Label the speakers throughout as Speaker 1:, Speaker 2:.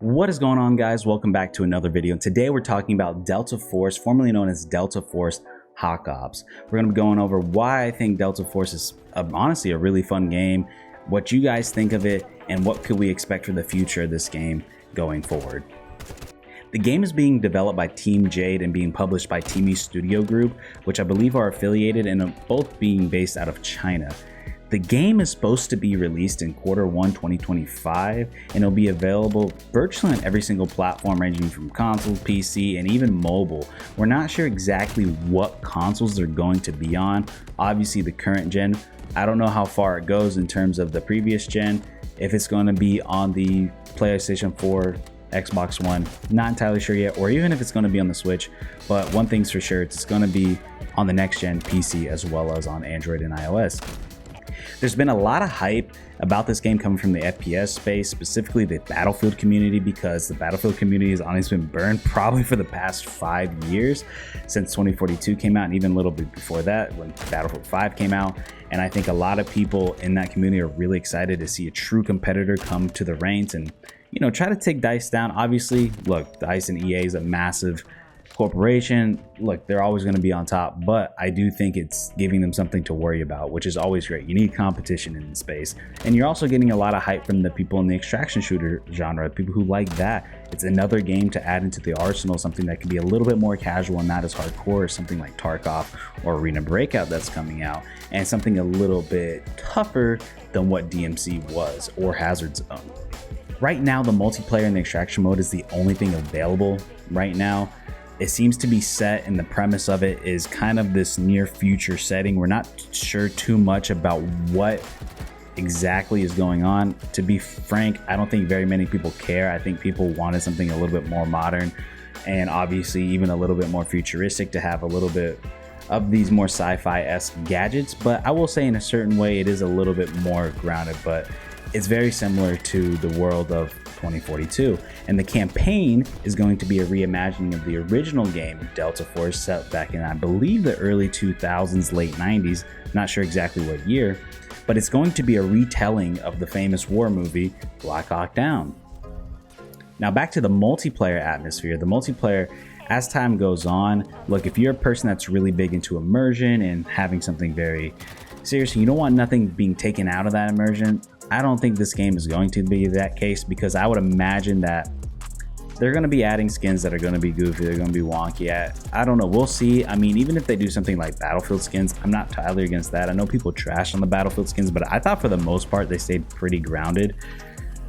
Speaker 1: What is going on, guys? Welcome back to another video. Today we're talking about Delta Force, formerly known as Delta Force Hawk Ops. We're going to be going over why I think Delta Force is honestly a really fun game, what you guys think of it, and what could we expect for the future of this game going forward. The game is being developed by Team Jade and being published by TiMi Studio Group, which I believe are affiliated and are both being based out of China. The game is supposed to be released in Q1 2025, and it'll be available virtually on every single platform ranging from console, PC, and even mobile. We're not sure exactly what consoles they're going to be on. Obviously the current gen, I don't know how far it goes in terms of the previous gen, if it's going to be on the PlayStation 4, Xbox One, not entirely sure yet, or even if it's going to be on the Switch, but one thing's for sure, it's going to be on the next gen PC as well as on Android and iOS. There's been a lot of hype about this game coming from the FPS space, specifically the Battlefield community, because the Battlefield community has honestly been burned probably for the past 5 years since 2042 came out, and even a little bit before that when Battlefield 5 came out. And I think a lot of people in that community are really excited to see a true competitor come to the ranks and, you know, try to take DICE down. Obviously, look, DICE and EA is a massive corporation. Look, they're always going to be on top, but I do think it's giving them something to worry about, which is always great. You need competition in the space, and you're also getting a lot of hype from the people in the extraction shooter genre, people who like that. It's another game to add into the arsenal, something that can be a little bit more casual and not as hardcore as something like Tarkov or Arena Breakout that's coming out, and something a little bit tougher than what DMC was or Hazard Zone. Right now, the multiplayer in the extraction mode is the only thing available right now. It seems to be set, and the premise of it is kind of this near future setting. We're not sure too much about what exactly is going on. To be frank, I don't think very many people care. I think people wanted something a little bit more modern and obviously even a little bit more futuristic to have a little bit of these more sci-fi-esque gadgets. But I will say in a certain way it is a little bit more grounded, but it's very similar to the world of 2042, and the campaign is going to be a reimagining of the original game Delta Force, set back in I believe the early 2000s, late 90s, not sure exactly what year, but it's going to be a retelling of the famous war movie Black Hawk Down. Now back to the multiplayer atmosphere. The multiplayer, as time goes on, look, if you're a person that's really big into immersion and having something very serious, you don't want nothing being taken out of that immersion, I don't think this game is going to be that case, because I would imagine that they're going to be adding skins that are going to be goofy, they're going to be wonky. I don't know, we'll see. I mean, even if they do something like Battlefield skins, I'm not entirely against that. I know people trash on the Battlefield skins, but I thought for the most part they stayed pretty grounded.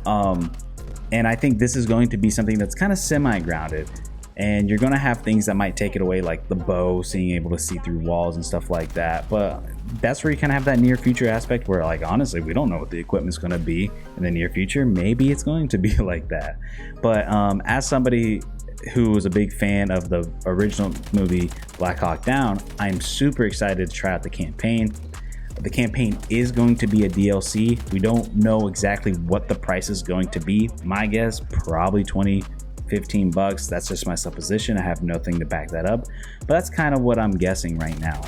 Speaker 1: And I think this is going to be something that's kind of semi-grounded, and you're going to have things that might take it away, like the bow, being able to see through walls and stuff like that. But that's where you kind of have that near future aspect where, like, honestly, we don't know what the equipment's going to be in the near future. Maybe it's going to be like that. But as somebody who was a big fan of the original movie Black Hawk Down, I'm super excited to try out the campaign. The campaign is going to be a DLC. We don't know exactly what the price is going to be. My guess, probably $15. That's just my supposition. I have nothing to back that up, but that's kind of what I'm guessing right now.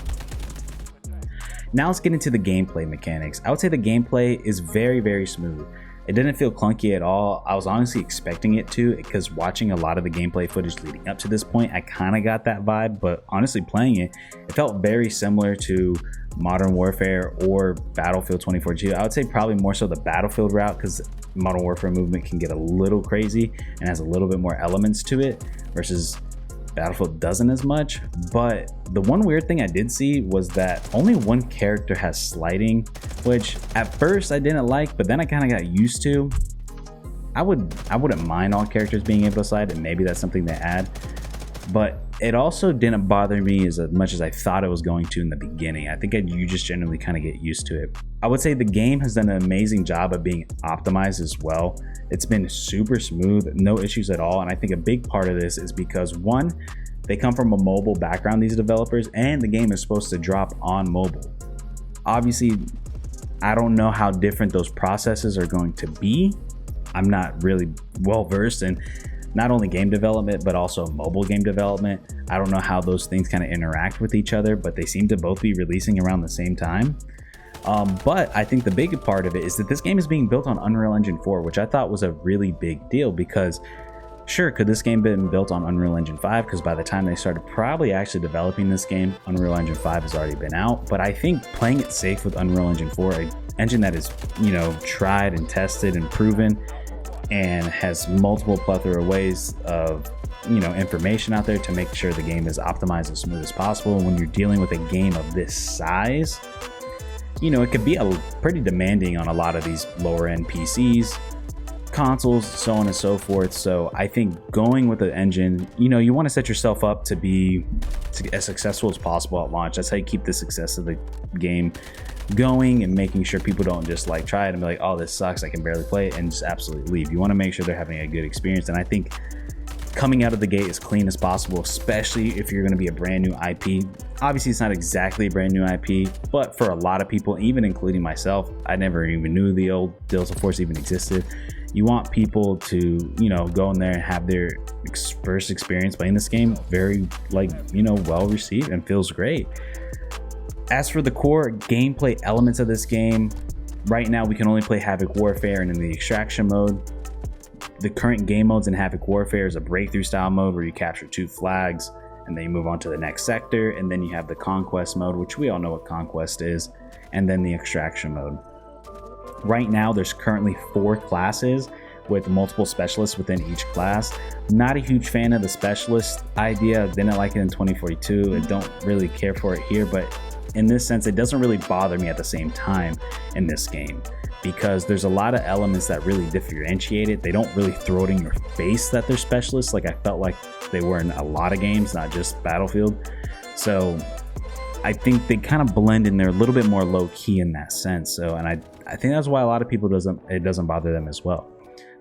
Speaker 1: Now let's get into the gameplay mechanics. I would say the gameplay is very, very smooth. It didn't feel clunky at all. I was honestly expecting it to, because watching a lot of the gameplay footage leading up to this point, I kind of got that vibe, but honestly playing it, it felt very similar to Modern Warfare or Battlefield 2042. I would say probably more so the Battlefield route, because Modern Warfare movement can get a little crazy and has a little bit more elements to it, versus Battlefield doesn't as much. But the one weird thing I did see was that only one character has sliding, which at first I didn't like, but then I kind of got used to. I wouldn't mind all characters being able to slide, and maybe that's something they add, but it also didn't bother me as much as I thought it was going to in the beginning. I think you just generally kind of get used to it. I would say the game has done an amazing job of being optimized as well. It's been super smooth, no issues at all, and I think a big part of this is because, one, they come from a mobile background, these developers, and the game is supposed to drop on mobile. Obviously, I don't know how different those processes are going to be. I'm not really well versed in not only game development, but also mobile game development. I don't know how those things kind of interact with each other, but they seem to both be releasing around the same time. But I think the big part of it is that this game is being built on Unreal Engine 4, which I thought was a really big deal, because sure, could this game been built on Unreal Engine 5? Because by the time they started probably actually developing this game, Unreal Engine 5 has already been out. But I think playing it safe with Unreal Engine 4, an engine that is, you know, tried and tested and proven and has multiple plethora of ways of, you know, information out there to make sure the game is optimized as smooth as possible. When you're dealing with a game of this size, you know, it could be pretty demanding on a lot of these lower end PCs, consoles, so on and so forth. So I think going with the engine, you know, you want to set yourself up to be as successful as possible at launch. That's how you keep the success of the game going, and making sure people don't just like try it and be like, oh, this sucks, I can barely play it, and just absolutely leave. You want to make sure they're having a good experience. And I think coming out of the gate as clean as possible, especially if you're going to be a brand new IP. Obviously, it's not exactly a brand new IP, but for a lot of people, even including myself, I never even knew the old Delta Force even existed. You want people to, you know, go in there and have their first experience playing this game very, like, you know, well received and feels great. As for the core gameplay elements of this game, right now we can only play Havoc Warfare and in the extraction mode. The current game modes in Havoc Warfare is a breakthrough style mode where you capture 2 flags and then you move on to the next sector, and then you have the conquest mode, which we all know what conquest is, and then the extraction mode. Right now there's currently 4 classes with multiple specialists within each class. Not a huge fan of the specialist idea. Didn't like it in 2042. I don't really care for it here, but in this sense, it doesn't really bother me at the same time in this game, because there's a lot of elements that really differentiate it. They don't really throw it in your face that they're specialists, like I felt like they were in a lot of games, not just Battlefield. So I think they kind of blend in there a little bit more low key in that sense. So, and I think that's why a lot of people it doesn't bother them as well.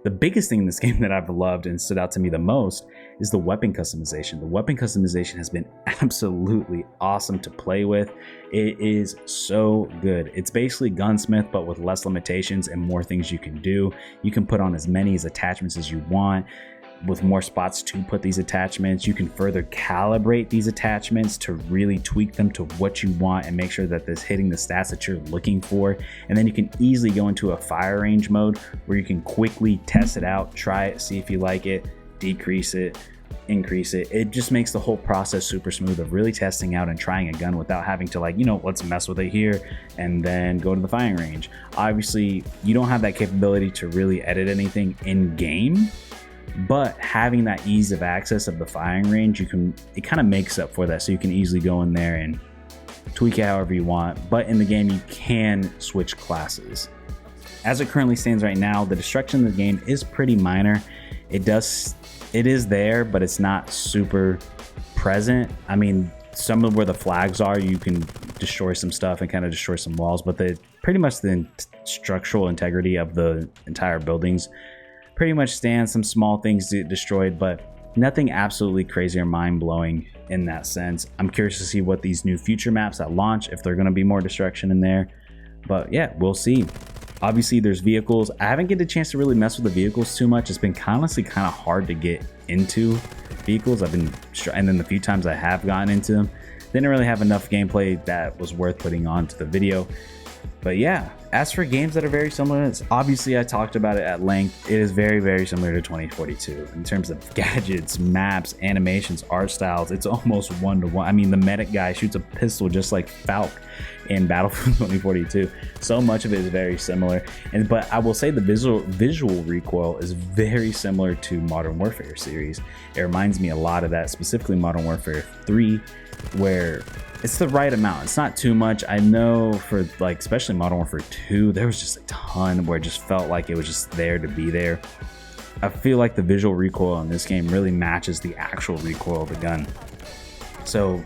Speaker 1: The biggest thing in this game that I've loved and stood out to me the most is the weapon customization. The weapon customization has been absolutely awesome to play with. It is so good. It's basically Gunsmith, but with less limitations and more things you can do. You can put on as many attachments as you want, with more spots to put these attachments. You can further calibrate these attachments to really tweak them to what you want and make sure that it's hitting the stats that you're looking for. And then you can easily go into a fire range mode where you can quickly test it out, try it, see if you like it, decrease it, increase it. It just makes the whole process super smooth of really testing out and trying a gun without having to, like, you know, let's mess with it here and then go to the firing range. Obviously, you don't have that capability to really edit anything in game, but having that ease of access of the firing range, it kind of makes up for that. So you can easily go in there and tweak it however you want. But in the game, you can switch classes. As it currently stands right now, the destruction in the game is pretty minor. It is there, but it's not super present. I mean, some of where the flags are, you can destroy some stuff and kind of destroy some walls, but pretty much the structural integrity of the entire buildings pretty much stands. Some small things get destroyed, but nothing absolutely crazy or mind-blowing in that sense. I'm curious to see what these new future maps at launch, if they're going to be more destruction in there, but yeah, we'll see. Obviously there's vehicles. I haven't get a chance to really mess with the vehicles too much. It's been honestly kind of hard to get into vehicles. And then the few times I have gotten into them, didn't really have enough gameplay that was worth putting onto the video. But yeah, as for games that are very similar, obviously I talked about it at length. It is very, very similar to 2042 in terms of gadgets, maps, animations, art styles. It's almost one-to-one. I mean, the medic guy shoots a pistol just like Falk in Battlefield 2042. So much of it is very similar. But I will say the visual recoil is very similar to Modern Warfare series. It reminds me a lot of that, specifically Modern Warfare 3, where it's the right amount. It's not too much. I know for, like, especially Modern Warfare 2, there was just a ton where it just felt like it was just there to be there. I feel like the visual recoil in this game really matches the actual recoil of the gun. So,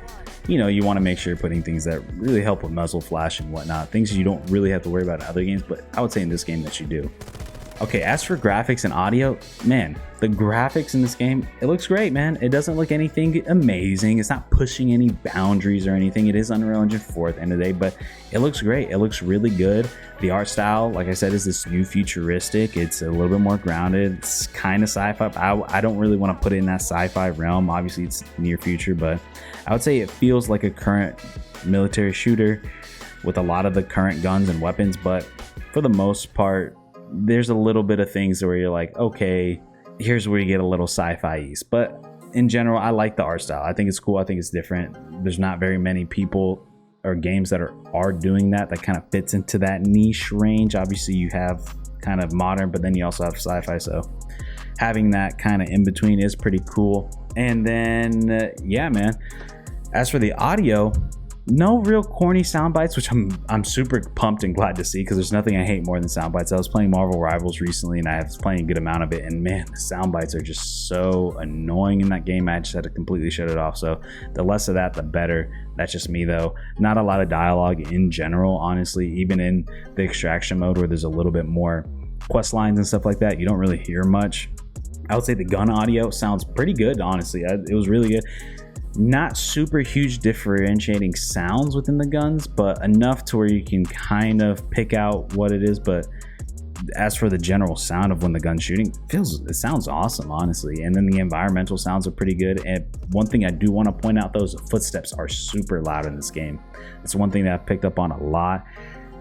Speaker 1: you know, you want to make sure you're putting things that really help with muzzle flash and whatnot. Things you don't really have to worry about in other games, but I would say in this game that you do. Okay, as for graphics and audio, man, the graphics in this game, it looks great, man. It doesn't look anything amazing. It's not pushing any boundaries or anything. It is Unreal Engine 4 at the end of the day, but it looks great. It looks really good. The art style, like I said, is this new futuristic. It's a little bit more grounded. It's kind of sci-fi. I don't really want to put it in that sci-fi realm. Obviously, it's near future, but I would say it feels like a current military shooter. with a lot of the current guns and weapons, but for the most part, there's a little bit of things where you're like, okay, here's where you get a little sci-fi-y. But in general, I like the art style. I think it's cool. I think it's different. There's not very many people or games that are doing that kind of fits into that niche range. Obviously, you have kind of modern, but then you also have sci-fi. So having that kind of in between is pretty cool. And then, yeah, man, as for the audio, no real corny sound bites, which I'm super pumped and glad to see, because there's nothing I hate more than sound bites. I was playing Marvel Rivals recently and I was playing a good amount of it, and man, the sound bites are just so annoying in that game. I just had to completely shut it off. So the less of that, the better. That's just me though. Not a lot of dialogue in general, honestly. Even in the extraction mode where there's a little bit more quest lines and stuff like that, you don't really hear much. I would say the gun audio sounds pretty good, honestly. It was really good. Not super huge differentiating sounds within the guns, but enough to where you can kind of pick out what it is. But as for the general sound of when the gun's shooting, it sounds awesome, honestly. And then the environmental sounds are pretty good. And one thing I do want to point out, those footsteps are super loud in this game. It's one thing that I've picked up on a lot.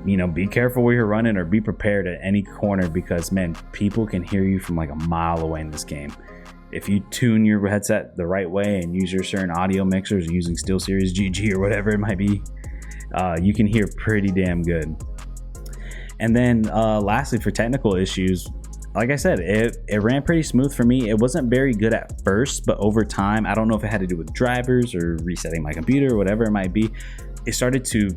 Speaker 1: You know, be careful where you're running, or be prepared at any corner, because man, people can hear you from like a mile away in this game. If you tune your headset the right way and use your certain audio mixers using SteelSeries GG or whatever it might be, you can hear pretty damn good. And then lastly, for technical issues, like I said, it ran pretty smooth for me. It wasn't very good at first, but over time, I don't know if it had to do with drivers or resetting my computer or whatever it might be, it started to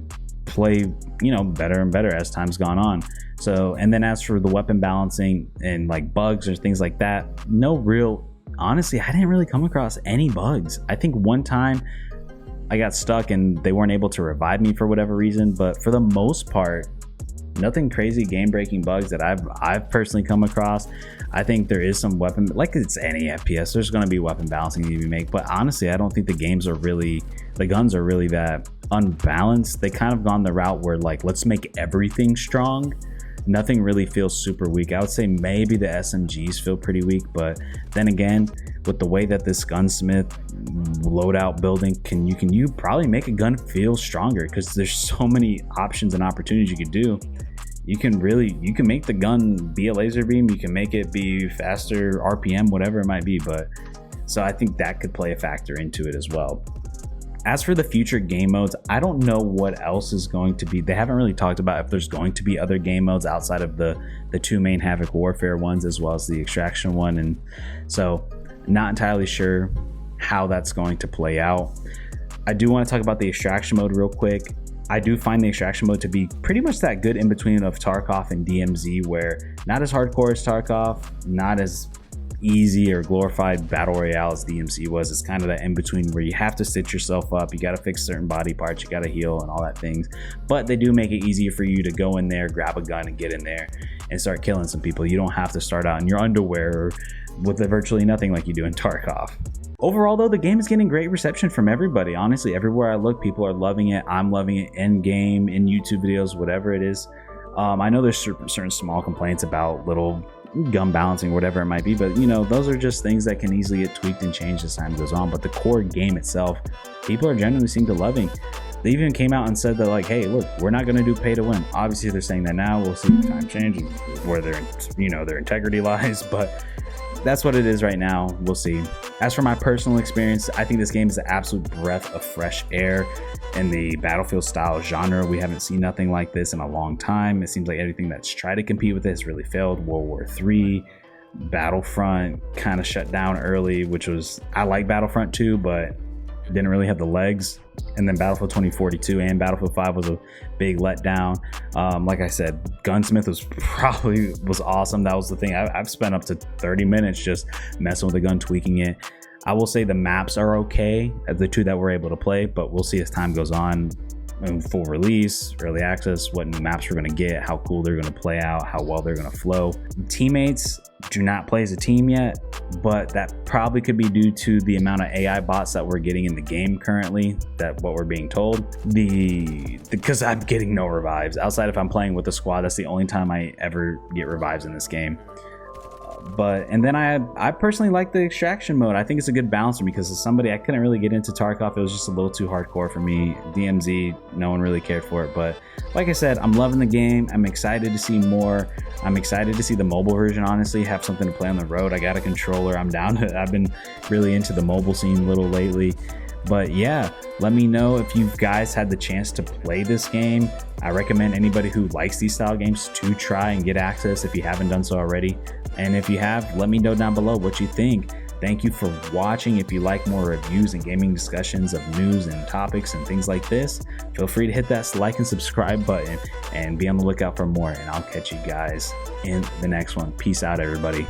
Speaker 1: play, you know, better and better as time's gone on. So, and then as for the weapon balancing and like bugs or things like that, no real, honestly, I didn't really come across any bugs. I think one time I got stuck and they weren't able to revive me for whatever reason, but for the most part, nothing crazy game-breaking bugs that I've personally come across. I think there is some weapon, like it's any FPS, there's going to be weapon balancing that you make, but honestly, I don't think the guns are really that unbalanced. They kind of gone the route where like, let's make everything strong. Nothing really feels super weak. I would say maybe the SMGs feel pretty weak, but then again, with the way that this gunsmith loadout building you probably make a gun feel stronger, because there's so many options and opportunities you could do. You can make the gun be a laser beam, you can make it be faster RPM, whatever it might be. But so I think that could play a factor into it as well. As for the future game modes, I don't know what else is going to be. They haven't really talked about if there's going to be other game modes outside of the two main Havoc Warfare ones, as well as the Extraction one. And so not entirely sure how that's going to play out. I do want to talk about the Extraction mode real quick. I do find the Extraction mode to be pretty much that good in between of Tarkov and DMZ, where not as hardcore as Tarkov, not as easy or glorified battle royale as DMZ was. It's kind of that in between where you have to stitch yourself up, you got to fix certain body parts, you got to heal and all that things, but they do make it easier for you to go in there, grab a gun and get in there and start killing some people. You don't have to start out in your underwear or with virtually nothing like you do in Tarkov. Overall though, the game is getting great reception from everybody. Honestly, everywhere I look, people are loving it. I'm loving it in game, in YouTube videos, whatever it is. I know there's certain small complaints about little gun balancing, whatever it might be, but you know, those are just things that can easily get tweaked and changed as time goes on. But the core game itself, people are generally seem to loving. They even came out and said that like, hey, look, we're not going to do pay to win. Obviously they're saying that now. We'll see if time changes where their integrity lies, but that's what it is right now. We'll see. As for my personal experience, I think this game is an absolute breath of fresh air in the Battlefield style genre. We haven't seen nothing like this in a long time. It seems like everything that's tried to compete with this really failed. World War III, Battlefront kind of shut down early, which was, I like Battlefront 2, but didn't really have the legs. And then Battlefield 2042 and Battlefield 5 was a big letdown. Like I said, Gunsmith was awesome. That was the thing. I've spent up to 30 minutes just messing with the gun, tweaking it. I will say the maps are okay, the two that we're able to play, but we'll see as time goes on. In full release, early access, what new maps we're going to get, how cool they're going to play out, how well they're going to flow. Teammates do not play as a team yet, but that probably could be due to the amount of AI bots that we're getting in the game currently, that what we're being told. Because I'm getting no revives outside if I'm playing with a squad. That's the only time I ever get revives in this game. And then I personally like the extraction mode. I think it's a good balance for me, because as somebody, I couldn't really get into Tarkov. It was just a little too hardcore for me. DMZ, no one really cared for it. But like I said, I'm loving the game. I'm excited to see more. I'm excited to see the mobile version, honestly, have something to play on the road. I got a controller. I'm down to, I've been really into the mobile scene a little lately. But yeah, let me know if you guys had the chance to play this game. I recommend anybody who likes these style games to try and get access if you haven't done so already. And if you have, let me know down below what you think. Thank you for watching. If you like more reviews and gaming discussions of news and topics and things like this, feel free to hit that like and subscribe button and be on the lookout for more. And I'll catch you guys in the next one. Peace out, everybody.